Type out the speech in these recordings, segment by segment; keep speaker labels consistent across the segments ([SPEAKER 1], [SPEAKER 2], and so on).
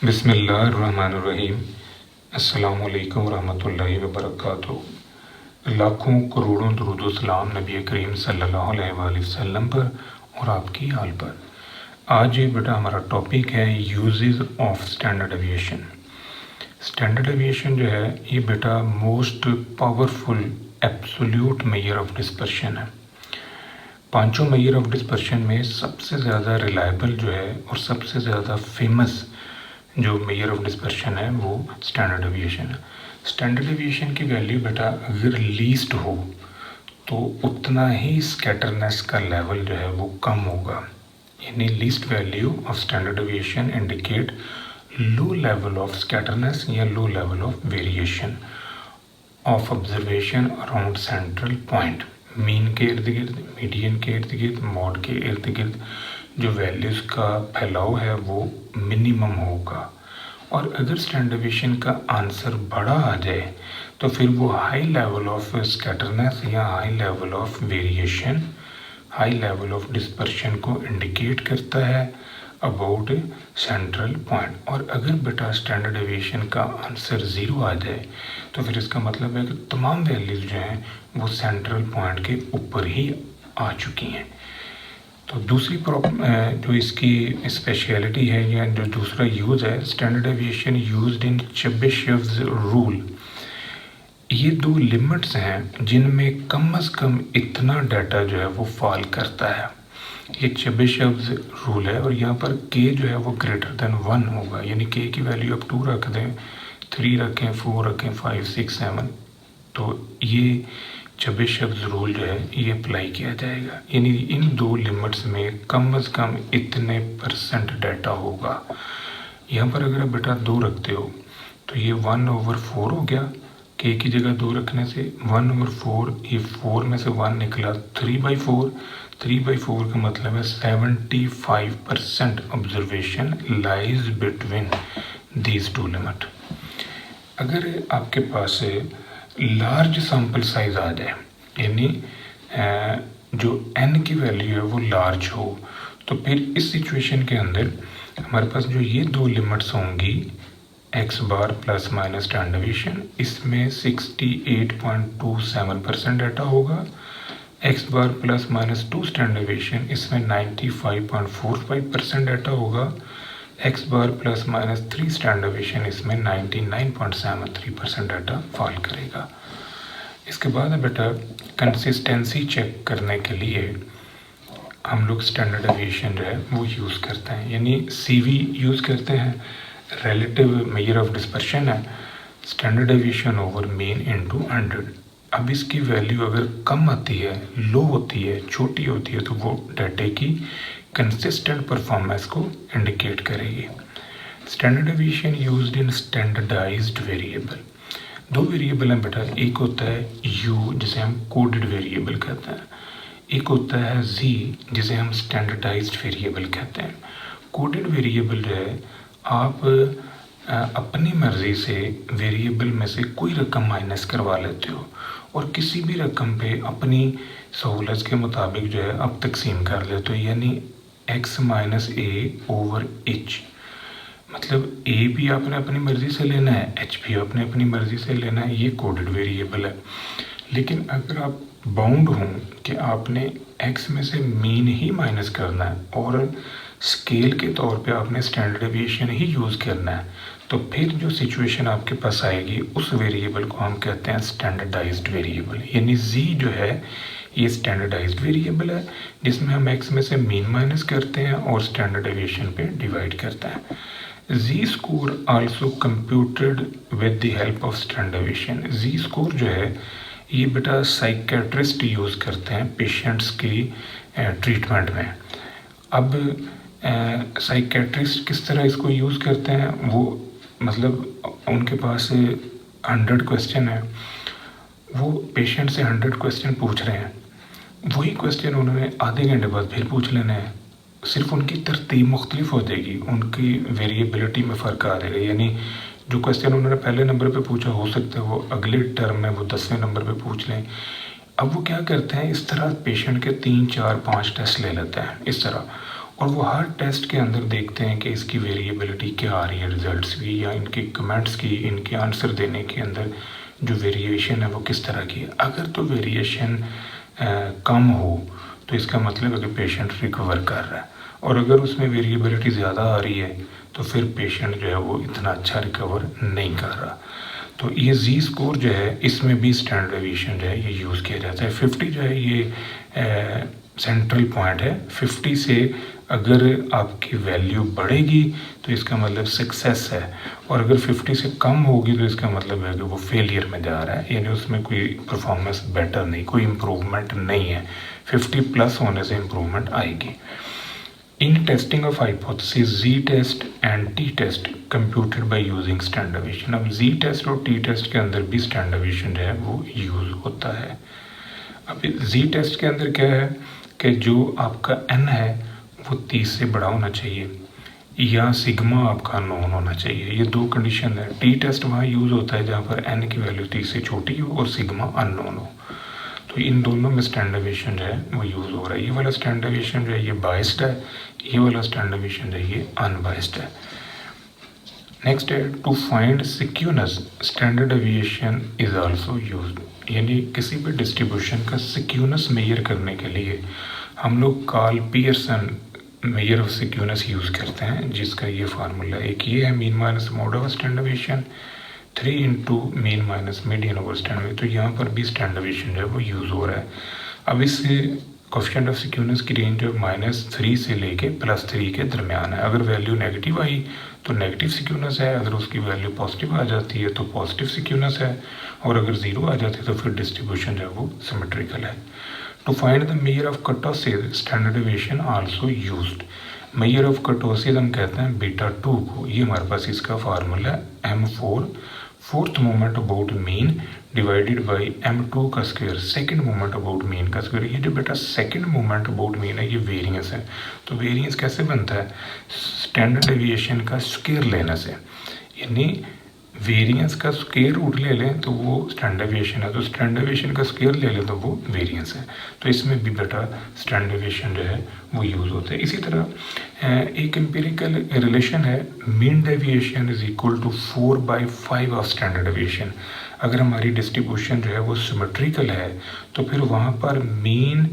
[SPEAKER 1] बिस्मिल्लाहिर्रहमानिर्रहीम। अस्सलामुअलैकुम रहमतुल्लाहि व बरकातुहू। लाखों करोड़ों दुरूद सलाम नबी करीम सल्लल्लाहु अलैहि वसल्लम पर और आपकी आल पर। आज ये बेटा हमारा टॉपिक है uses of standard aviation. Standard aviation जो है ये बेटा most powerful absolute measure of dispersion है। पांचों मेजर ऑफ डिस्पर्शन में सबसे ज़्यादा रिलायबल जो है और सबसे ज़्यादा फेमस जो मेजर ऑफ डिस्पर्शन है वो स्टैंडर्ड एविएशन है। स्टैंडर्ड एविएशन की वैल्यू बेटा अगर लीस्ट हो तो उतना ही स्कैटरनेस का लेवल जो है वो कम होगा। यानी least value of standard deviation indicate low level of scatterness या low level of variation of observation around central point. Mean के इर्द गिर्द, मीडियन के इर्द गिर्द, मॉड के इर्द गिर्द जो वैल्यूज़ का फैलाव है वो मिनिमम होगा। और अगर स्टैंडर्ड एविएशन का आंसर बड़ा आ जाए तो फिर वो हाई लेवल ऑफ स्कैटरनेस या high level of variation, high level of dispersion को इंडिकेट करता है अबाउट सेंट्रल पॉइंट। और अगर बेटा स्टैंडर्ड एविएशन का आंसर ज़ीरो आ जाए तो फिर इसका मतलब है कि तमाम वैल्यूज़ जो हैं वो सेंट्रल पॉइंट के ऊपर ही आ चुकी हैं। तो दूसरी जो इसकी स्पेशलिटी है या जो दूसरा यूज़ है, standard deviation used in Chebyshev's rule. ये दो लिमिट्स हैं जिनमें कम से कम इतना डाटा जो है वो फॉल करता है। ये चेबिशेव्स रूल है और यहाँ पर के जो है वो ग्रेटर देन 1 होगा। यानी के की वैल्यू आप 2 रख दें, 3 रखें, 4 रखें, 5, 6, 7, तो ये चेबिशेव्स रूल जो है ये अप्लाई किया जाएगा। यानी इन दो लिमिट्स में कम से कम इतने % डाटा होगा। यहाँ पर अगर आप बेटा 2 रखते हो तो ये 1/4 हो गया। के की जगह 2 रखने से 1/4, ये 4 में से 1 निकला 3/4। 3/4 का मतलब है 75% observation lies between these two limit. अगर आपके पास लार्ज सैंपल साइज आ जाए, यानी जो n की वैल्यू है वो लार्ज हो, तो फिर इस सिचुएशन के अंदर हमारे पास जो ये दो लिमिट्स होंगी x बार प्लस माइनस स्टैंडर्ड एविएशन, इसमें 68.27% डाटा होगा। x बार प्लस माइनस 2 स्टैंडर्ड एविएशन, इसमें 95.45% डाटा होगा। x बार प्लस माइनस 3 स्टैंडर्ड एविएशन, इसमें 99.73% डाटा फॉल करेगा। इसके बाद बेटा कंसिस्टेंसी चेक करने के लिए हम लोग स्टैंडर्ड एविएशन जो है वो यूज़ करते हैं, यानी CV यूज़ करते हैं। रिलेटिव मेजर ऑफ डिस्पर्शन है standard aviation over mean into 100। अब इसकी वैल्यू अगर कम आती है, लो होती है, छोटी होती है, तो वो डाटे की कंसिस्टेंट परफॉर्मेंस को इंडिकेट करेगी। Standard deviation used in standardized variable. 2 variable हैं बेटा, एक होता है U जिसे हम कोडेड वेरिएबल कहते हैं, एक होता है Z जिसे हम स्टैंडर्डाइज्ड वेरिएबल कहते हैं। कोडेड वेरिएबल जो है आप अपनी मर्ज़ी से वेरिएबल में से कोई रकम माइनस करवा लेते हो और किसी भी रकम पे अपनी सहूलत के मुताबिक जो है आप तकसीम कर लेते हो। यानी x माइनस a/h, मतलब a भी आपने अपनी मर्ज़ी से लेना है, h भी आपने अपनी मर्ज़ी से लेना है। ये कोडेड वेरिएबल है। लेकिन अगर आप बाउंड हों कि आपने x में से मीन ही माइनस करना है और स्केल के तौर पे आपने स्टैंडर्ड एविएशन ही यूज़ करना है, तो फिर जो सिचुएशन आपके पास आएगी उस वेरिएबल को हम कहते हैं स्टैंडर्डाइज्ड वेरिएबल। यानी z जो है ये स्टैंडर्डाइज्ड वेरिएबल है जिसमें हम x में से मीन माइनस करते हैं और स्टैंडर्ड एविएशन पे डिवाइड करते हैं। z score also computed with the help of standard aviation. z score जो है ये बेटा साइकेट्रिस्ट यूज़ करते हैं पेशेंट्स की ट्रीटमेंट में। अब साइकेट्रिस्ट किस तरह इसको यूज़ करते हैं, वो मतलब उनके पास 100 क्वेश्चन है, वो पेशेंट से 100 क्वेश्चन पूछ रहे हैं, वही क्वेश्चन उन्होंने आधे घंटे बाद फिर पूछ लेना है। सिर्फ उनकी तरतीब मुख्तलिफ हो जाएगी, उनकी वेरिएबिलिटी में फ़र्क आ जाएगा। यानी जो क्वेश्चन उन्होंने पहले नंबर पे पूछा हो सकता है वो अगले टर्म में वो 10वें नंबर पे पूछ लें। अब वो क्या करते हैं, इस तरह पेशेंट के 3, 4, 5 टेस्ट ले लेते हैं इस तरह, और वो हर टेस्ट के अंदर देखते हैं कि इसकी वेरिएबिलिटी क्या आ रही है, रिजल्ट्स की या इनके कमेंट्स की, इनके आंसर देने के अंदर जो वेरिएशन है वो किस तरह की है। अगर तो वेरिएशन कम हो तो इसका मतलब है कि पेशेंट रिकवर कर रहा है, और अगर उसमें वेरिएबिलिटी ज़्यादा आ रही है तो फिर पेशेंट जो है वो इतना अच्छा रिकवर नहीं कर रहा। तो ये जी स्कोर जो है इसमें भी स्टैंडर्ड डेविएशन जो है ये यूज़ किया जाता है। 50 जो है ये सेंट्रल पॉइंट है। 50 से अगर आपकी वैल्यू बढ़ेगी तो इसका मतलब सक्सेस है, और अगर 50 से कम होगी तो इसका मतलब है कि वो फेलियर में जा रहा है, यानी उसमें कोई परफॉर्मेंस बेटर नहीं, कोई इम्प्रूवमेंट नहीं है। 50 प्लस होने से इम्प्रूवमेंट आएगी। In testing of hypothesis, z-test and t-test computed by using standard deviation। अब z-test और t-test के अंदर भी standard deviation जो है वो यूज़ होता है। अब z-test के अंदर क्या है कि जो आपका n है वो 30 से बड़ा होना चाहिए या सिग्मा आपका नॉन होना चाहिए, ये दो कंडीशन है। t-test वहाँ यूज़ होता है जहाँ पर n की वैल्यू 30 से छोटी हो और सिग्मा अननोन हो। तो इन दोनों में स्टैंडर्ड डेविएशन जो है वो यूज़ हो रहा है। ये वाला स्टैंडर्ड डेविएशन जो है ये बाइस्ड है, ये वाला स्टैंडर्ड डेविएशन जो है ये अनबाइस्ड है। नेक्स्ट है to find skewness, standard deviation is also used, यानी किसी भी डिस्ट्रीब्यूशन का सिक्यूनेस मेजर करने के लिए हम लोग Karl Pearson measure of skewness use करते हैं, जिसका ये फार्मूला एक ये है mean minus mode of standard deviation 3 into mean minus median over standard. तो यहाँ पर भी स्टैंडर्ड डेविएशन जो है वो यूज़ हो रहा है। अब इससे कोएफिशिएंट ऑफ सिक्यूनेस की रेंज जो -3 से लेके +3 के दरमियान है। अगर वैल्यू नेगेटिव आई तो नेगेटिव सिक्यूनेस है, अगर उसकी वैल्यू पॉजिटिव आ जाती है तो पॉजिटिव सिक्यूनेस है, और अगर 0 आ जाती है तो फिर डिस्ट्रीब्यूशन जो है वो सिमेट्रिकल है। To find the measure of kurtosis, standard deviation also used. Measure of kurtosis हम कहते हैं बीटा 2 को। ये हमारे पास इसका फार्मूला है m4 fourth moment about mean divided by m2 का square, second moment about mean का स्क्वायर। ये जो बेटा सेकंड मोमेंट अबाउट मीन है ये वेरिएंस है। तो वेरिएंस कैसे बनता है? स्टैंडर्ड डेविएशन का स्क्वायर लेने से, यानी वेरिएंस का स्क्वायर रूट ले लें तो वो स्टैंडर्ड डेविएशन है, तो स्टैंडर्ड डेविएशन का स्क्वायर ले लें तो वो वेरिएंस है। तो इसमें भी बेटा स्टैंडर्ड डेविएशन जो है वो यूज़ होता है। इसी तरह एक एम्पिरिकल रिलेशन है, mean deviation is equal to 4/5 of standard deviation. अगर हमारी डिस्ट्रीब्यूशन जो है वो सिमेट्रिकल है तो फिर वहाँ पर मीन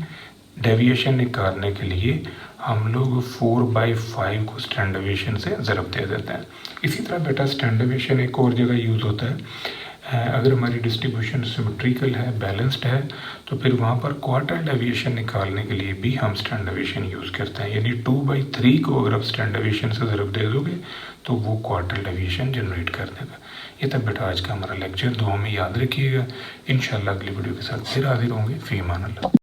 [SPEAKER 1] डेविएशन निकालने के लिए हम लोग 4/5 को स्टैंडर्ड डेविएशन से ज़रब दे देते हैं। इसी तरह बेटा स्टैंडर्ड डेविएशन एक और जगह यूज़ होता है। अगर हमारी डिस्ट्रीब्यूशन सिमेट्रिकल है, बैलेंस्ड है, तो फिर वहाँ पर क्वार्टर डेविएशन निकालने के लिए भी हम स्टैंडर्ड डेविएशन यूज़ करते हैं, यानी 2/3 को अगर आप स्टैंडर्ड डेविएशन से ज़रब दे दोगे तो वो क्वार्टर डेविएशन जनरेट कर देगा। ये तब बेटा आज का हमारा लेक्चर, दुआ में याद रखिएगा। इंशाल्लाह अगली वीडियो के साथ फिर हाजिर होंगे। फ़ी अमान अल्लाह।